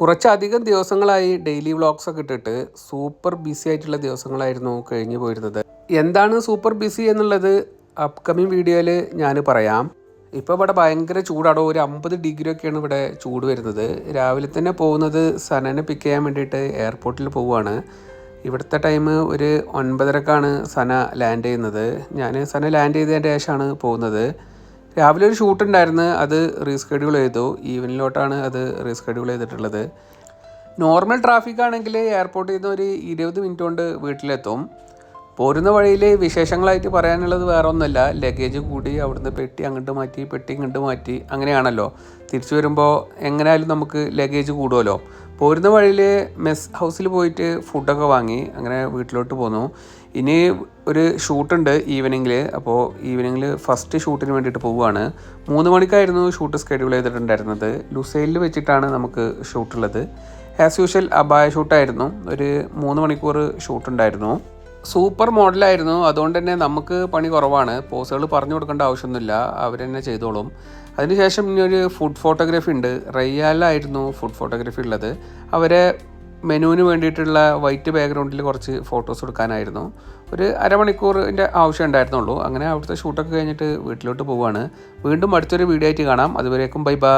കുറച്ചധികം ദിവസങ്ങളായി ഡെയിലി വ്ളോഗ്സൊക്കെ ഇട്ടിട്ട് സൂപ്പർ ബിസി ആയിട്ടുള്ള ദിവസങ്ങളായിരുന്നു കഴിഞ്ഞു പോയിരുന്നത്. എന്താണ് സൂപ്പർ ബിസി എന്നുള്ളത് അപ്കമിങ് വീഡിയോയിൽ ഞാൻ പറയാം. ഇപ്പോൾ ഇവിടെ ഭയങ്കര ചൂടാടോ, ഒരു 50 ഡിഗ്രി ഒക്കെയാണ് ഇവിടെ ചൂട് വരുന്നത്. രാവിലെ തന്നെ പോകുന്നത് സനനെ പിക്ക് ചെയ്യാൻ വേണ്ടിയിട്ട് എയർപോർട്ടിൽ പോവുകയാണ്. ഇവിടുത്തെ ടൈം ഒരു 9:30ക്കാണ് സന ലാൻഡ് ചെയ്യുന്നത്. ഞാൻ സന ലാൻഡ് ചെയ്തതിൻ്റെ ശേഷമാണ് പോകുന്നത്. രാവിലെ ഒരു ഷൂട്ട് ഉണ്ടായിരുന്നു, അത് റീസ്കെഡ്യൂൾ ചെയ്തു. ഈവനിലോട്ടാണ് അത് റീസ്കെഡ്യൂൾ ചെയ്തിട്ടുള്ളത്. നോർമൽ ട്രാഫിക് ആണെങ്കിൽ എയർപോർട്ടിൽ നിന്ന് ഒരു 20 മിനിറ്റ് കൊണ്ട് വീട്ടിലെത്തും. പോരുന്ന വഴിയിൽ വിശേഷങ്ങളായിട്ട് പറയാനുള്ളത് വേറെ ഒന്നുമല്ല. ലഗേജ് കൂടി അവിടുന്ന് പെട്ടി അങ്ങോട്ട് മാറ്റി, പെട്ടി ഇങ്ങോട്ട് മാറ്റി, അങ്ങനെയാണല്ലോ. തിരിച്ചു വരുമ്പോൾ എങ്ങനെയായാലും നമുക്ക് ലഗേജ് കൂടുമല്ലോ. പോരുന്ന വഴിയിൽ മെസ് ഹൗസിൽ പോയിട്ട് ഫുഡൊക്കെ വാങ്ങി അങ്ങനെ വീട്ടിലോട്ട് പോന്നു. ഇനി ഒരു ഷൂട്ടുണ്ട് ഈവനിങ്ങിൽ. അപ്പോൾ ഈവനിങ്ങിൽ ഫസ്റ്റ് ഷൂട്ടിന് വേണ്ടിയിട്ട് പോവുകയാണ്. 3 മണിക്കായിരുന്നു ഷൂട്ട് സ്കെഡ്യൂൾ ചെയ്തിട്ടുണ്ടായിരുന്നത്. ലുസൈലിൽ വെച്ചിട്ടാണ് നമുക്ക് ഷൂട്ടുള്ളത്. As usual അബായ ഷൂട്ടായിരുന്നു. ഒരു 3 മണിക്കൂർ ഷൂട്ടുണ്ടായിരുന്നു. സൂപ്പർ മോഡലായിരുന്നു. അതുകൊണ്ട് തന്നെ നമുക്ക് പണി കുറവാണ്. പോസുകൾ പറഞ്ഞു കൊടുക്കേണ്ട ആവശ്യമൊന്നുമില്ല, അവർ തന്നെ ചെയ്തോളും. അതിനുശേഷം ഇനി ഒരു ഫുഡ് ഫോട്ടോഗ്രാഫി ഉണ്ട്. റയ്യാലായിരുന്നു ഫുഡ് ഫോട്ടോഗ്രാഫി ഉള്ളത്. അവരെ മെനുവിന് വേണ്ടിയിട്ടുള്ള വൈറ്റ് ബാക്ക്ഗ്രൗണ്ടിൽ കുറച്ച് ഫോട്ടോസ് എടുക്കാനായിരുന്നു. ഒരു അരമണിക്കൂറിൻ്റെ ആവശ്യം ഉണ്ടായിരുന്നുള്ളൂ. അങ്ങനെ അവിടുത്തെ ഷൂട്ടൊക്കെ കഴിഞ്ഞിട്ട് വീട്ടിലോട്ട് പോവുകയാണ്. വീണ്ടും അടുത്തൊരു വീഡിയോ ആയിട്ട് കാണാം. അതുവരേക്കും ബൈ ബൈ.